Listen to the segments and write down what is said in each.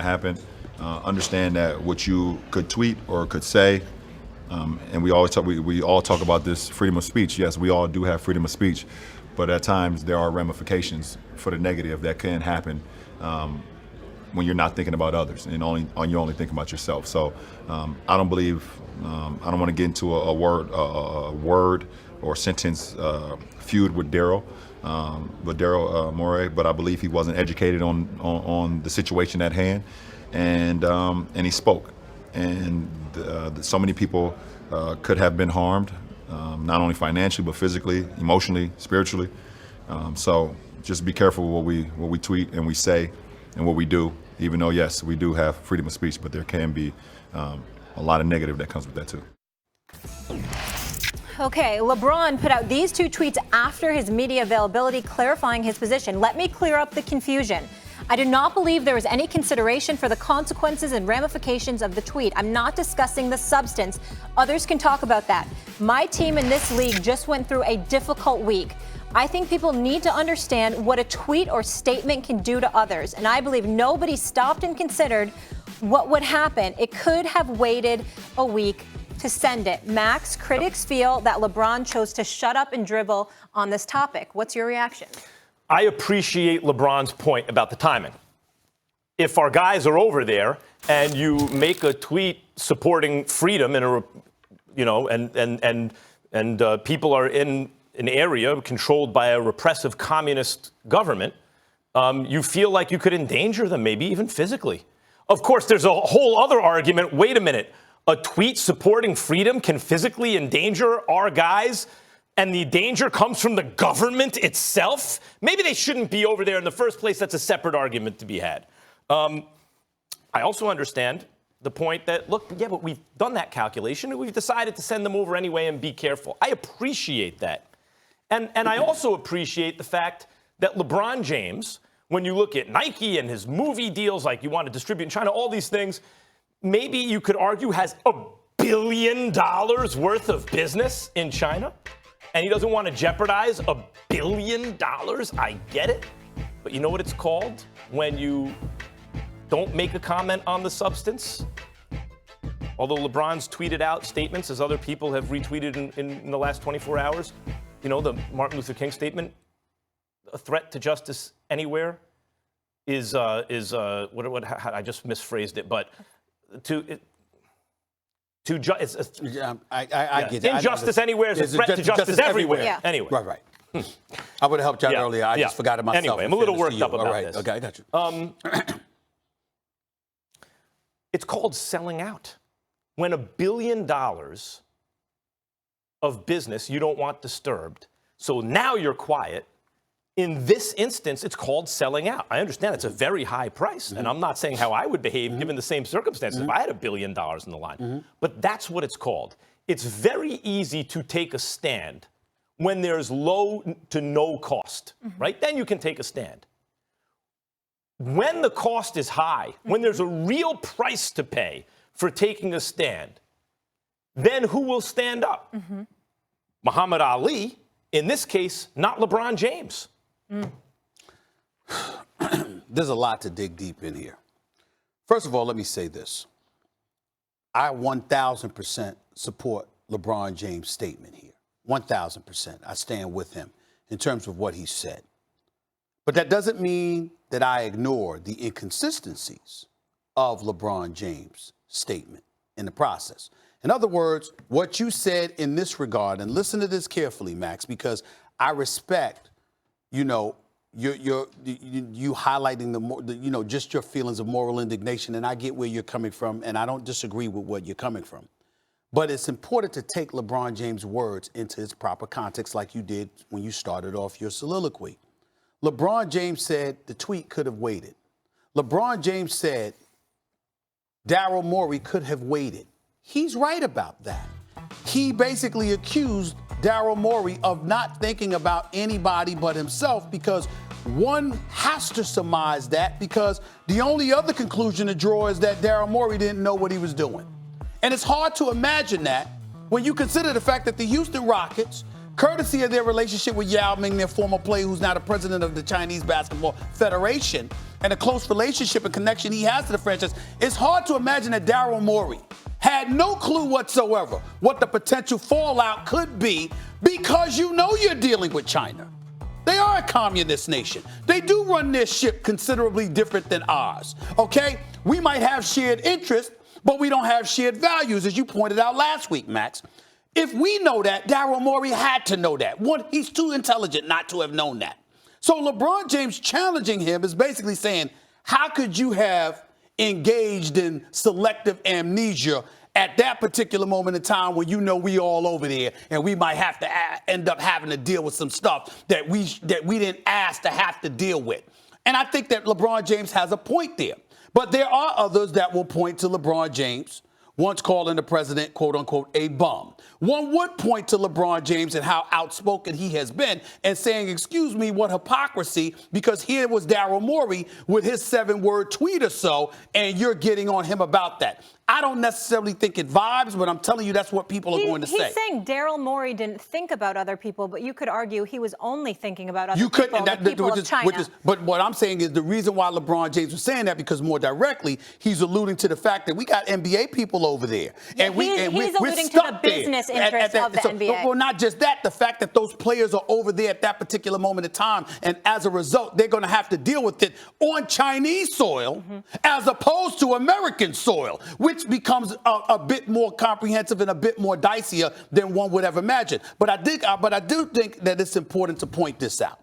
happen. Understand that what you could tweet or could say, and we all talk about this freedom of speech. Yes, we all do have freedom of speech, but at times there are ramifications for the negative that can happen when you're not thinking about others and you're only thinking about yourself. So I don't believe I don't want to get into a word or sentence feud with Daryl Morey, but I believe he wasn't educated on the situation at hand, and he spoke, and so many people could have been harmed, not only financially but physically, emotionally, spiritually. So just be careful what we tweet and we say and what we do. Even though yes, we do have freedom of speech, but there can be a lot of negative that comes with that too. Okay, LeBron put out these two tweets after his media availability clarifying his position. Let me clear up the confusion. I do not believe there is any consideration for the consequences and ramifications of the tweet. I'm not discussing the substance. Others can talk about that. My team in this league just went through a difficult week. I think people need to understand what a tweet or statement can do to others. And I believe nobody stopped and considered what would happen. It could have waited a week to send it. Max, critics feel that LeBron chose to shut up and dribble on this topic. What's your reaction? I appreciate LeBron's point about the timing. If our guys are over there and you make a tweet supporting freedom in and people are in an area controlled by a repressive communist government, you feel like you could endanger them, maybe even physically. Of course, there's a whole other argument. Wait a minute. A tweet supporting freedom can physically endanger our guys, and the danger comes from the government itself? Maybe they shouldn't be over there in the first place. That's a separate argument to be had. I also understand the point that, look, yeah, but we've done that calculation, and we've decided to send them over anyway and be careful. I appreciate that. And I also appreciate the fact that LeBron James, when you look at Nike and his movie deals, like you want to distribute in China, all these things, maybe you could argue has $1 billion worth of business in China, and he doesn't want to jeopardize $1 billion. I get it. But you know what it's called when you don't make a comment on the substance? Although LeBron's tweeted out statements, as other people have retweeted in the last 24 hours, you know, the Martin Luther King statement, a threat to justice anywhere is I just misphrased it, but I get it. Injustice anywhere is a threat to justice everywhere. Yeah. Anyway. Right. I would have helped you out earlier. I just forgot it myself. Anyway, I'm a little worked up about this. Okay, I got you. It's called selling out. When $1 billion of business you don't want disturbed, so now you're quiet. In this instance, it's called selling out. I understand it's a very high price, and I'm not saying how I would behave given the same circumstances if I had $1 billion in the line. But that's what it's called. It's very easy to take a stand when there's low to no cost, right? Then you can take a stand. When the cost is high, when there's a real price to pay for taking a stand, then who will stand up? Muhammad Ali, in this case, not LeBron James. There's a lot to dig deep in here. First of all, let me say this. I 1,000% support LeBron James' statement here. 1,000%. I stand with him in terms of what he said. But that doesn't mean that I ignore the inconsistencies of LeBron James' statement in the process. In other words, what you said in this regard, and listen to this carefully, Max, because I respect, you highlighting just your feelings of moral indignation, and I get where you're coming from, and I don't disagree with what you're coming from. But it's important to take LeBron James' words into its proper context, like you did when you started off your soliloquy. LeBron James said the tweet could have waited. LeBron James said Daryl Morey could have waited. He's right about that. He basically accused Daryl Morey of not thinking about anybody but himself, because one has to surmise that, because the only other conclusion to draw is that Daryl Morey didn't know what he was doing. And it's hard to imagine that when you consider the fact that the Houston Rockets courtesy of their relationship with Yao Ming, their former player who's now the president of the Chinese Basketball Federation, and a close relationship and connection he has to the franchise, it's hard to imagine that Daryl Morey had no clue whatsoever what the potential fallout could be, because you know you're dealing with China. They are a communist nation. They do run their ship considerably different than ours, okay? We might have shared interests, but we don't have shared values, as you pointed out last week, Max. If we know that, Daryl Morey had to know that. One, he's too intelligent not to have known that. So LeBron James challenging him is basically saying, how could you have engaged in selective amnesia at that particular moment in time when you know we all over there and we might have to end up having to deal with some stuff that we didn't ask to have to deal with. And I think that LeBron James has a point there. But there are others that will point to LeBron James once calling the president, quote unquote, a bum. One would point to LeBron James and how outspoken he has been and saying, excuse me, what hypocrisy, because here was Daryl Morey with his 7-word tweet or so, and you're getting on him about that. I don't necessarily think it vibes, but I'm telling you that's what people are going to say. He's saying Daryl Morey didn't think about other people, but you could argue he was only thinking about other people, the people of China. But what I'm saying is the reason why LeBron James was saying that, because more directly, he's alluding to the fact that we got NBA people over there. Yeah, he's alluding to the business interests of the NBA. Well, not just that, the fact that those players are over there at that particular moment in time, and as a result, they're going to have to deal with it on Chinese soil as opposed to American soil, which becomes a bit more comprehensive and a bit more dicier than one would have imagined. But I do think that it's important to point this out.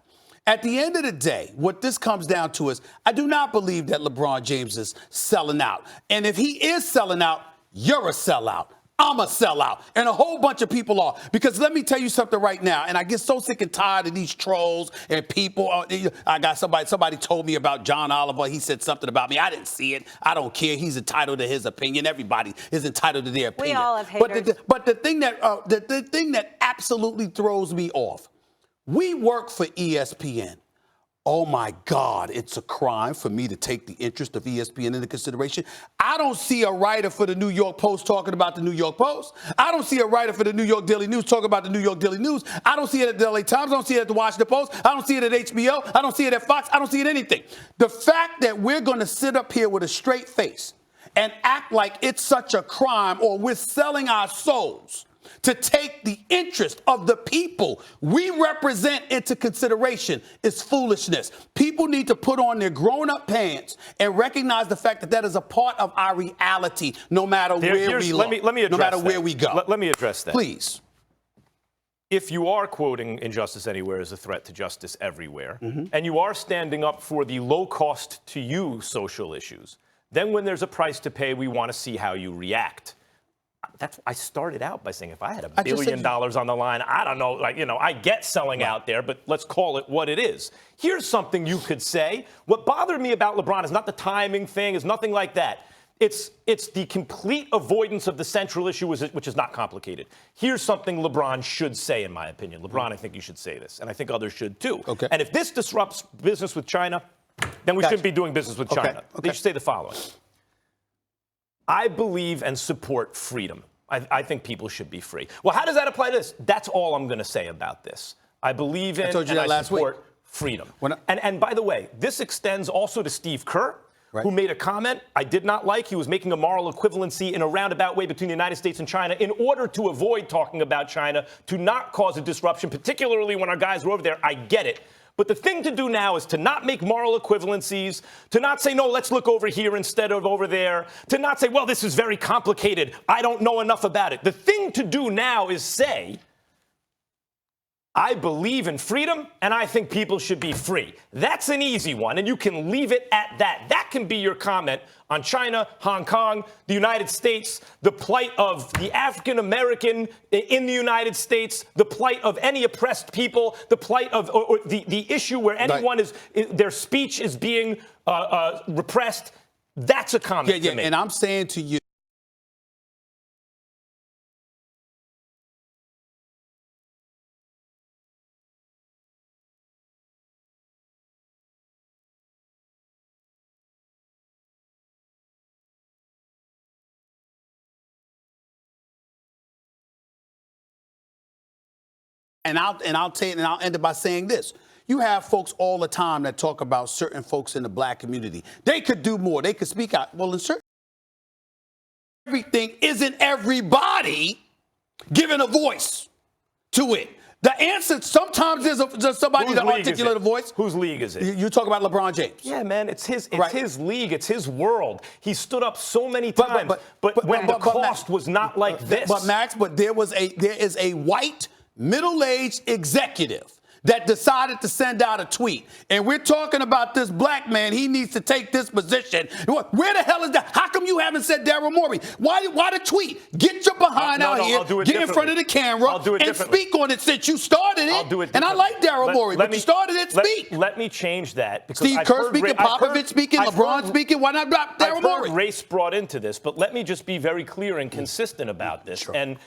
At the end of the day, what this comes down to is I do not believe that LeBron James is selling out. And if he is selling out, you're a sellout. I'm a sellout. And a whole bunch of people are. Because let me tell you something right now, and I get so sick and tired of these trolls and people. I got somebody told me about John Oliver. He said something about me. I didn't see it. I don't care. He's entitled to his opinion. Everybody is entitled to their opinion. We all have haters. But the thing that absolutely throws me off, we work for ESPN. Oh, my God, it's a crime for me to take the interest of ESPN into consideration. I don't see a writer for the New York Post talking about the New York Post. I don't see a writer for the New York Daily News talking about the New York Daily News. I don't see it at the LA Times. I don't see it at the Washington Post. I don't see it at HBO. I don't see it at Fox. I don't see it anything. The fact that we're going to sit up here with a straight face and act like it's such a crime, or we're selling our souls to take the interest of the people we represent into consideration, is foolishness. People need to put on their grown-up pants and recognize the fact that that is a part of our reality, no matter where we look, let me address no matter that. where we go. Let me address that. Please. If you are quoting injustice anywhere as a threat to justice everywhere, and you are standing up for the low cost to you social issues, then when there's a price to pay, we want to see how you react. I started out by saying if I had $1 billion on the line, I don't know, I get selling out there, but let's call it what it is. Here's something you could say. What bothered me about LeBron is not the timing thing, is nothing like that. It's the complete avoidance of the central issue, which is not complicated. Here's something LeBron should say, in my opinion. LeBron, I think you should say this, and I think others should too. Okay. And if this disrupts business with China, then we shouldn't be doing business with China. They should say the following. I believe and support freedom. I think people should be free. Well, how does that apply to this? That's all I'm going to say about this. I believe in and I support freedom. And by the way, this extends also to Steve Kerr, who made a comment I did not like. He was making a moral equivalency in a roundabout way between the United States and China in order to avoid talking about China, to not cause a disruption, particularly when our guys were over there. I get it. But the thing to do now is to not make moral equivalencies, to not say, no, let's look over here instead of over there, to not say, well, this is very complicated. I don't know enough about it. The thing to do now is say, I believe in freedom, and I think people should be free. That's an easy one, and you can leave it at that. That can be your comment on China, Hong Kong, the United States, the plight of the African American in the United States, the plight of any oppressed people, the plight of or the issue where anyone their speech is being repressed. That's a comment to me. And I'm saying to you, And I'll end it by saying this. You have folks all the time that talk about certain folks in the black community. They could do more. They could speak out. Well, in certain everything, isn't everybody given a voice to it? The answer, sometimes there's somebody to articulate a voice. Whose league is it? You talk about LeBron James. Yeah, man, it's his league. It's his world. He stood up so many times, but when the cost was not like this. But Max, there is a white middle-aged executive that decided to send out a tweet. And we're talking about this black man. He needs to take this position. Where the hell is that? How come you haven't said Daryl Morey? Why the tweet? Get your behind out here. Get in front of the camera and speak on it since you started it. I'll do it and I like Daryl Morey, but you started it, speak. Let me change that. Because Steve Kerr speaking, Popovich speaking, LeBron speaking. Why not Daryl Morey? Race brought into this, but let me just be very clear and consistent about this. Sure. And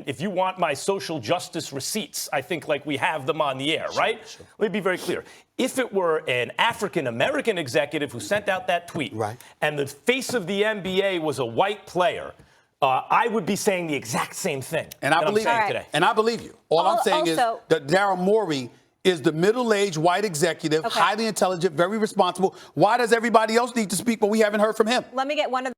if you want my social justice receipts, I think like we have them on the air, right? Sure. Let me be very clear. If it were an African-American executive who sent out that tweet, and the face of the NBA was a white player, I would be saying the exact same thing. And I believe today. And I believe you. All I'm saying is that Daryl Morey is the middle-aged white executive, highly intelligent, very responsible. Why does everybody else need to speak, but we haven't heard from him? Let me get one of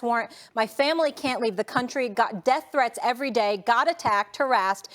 warrant. My family can't leave the country. Got death threats every day. Got attacked, harassed.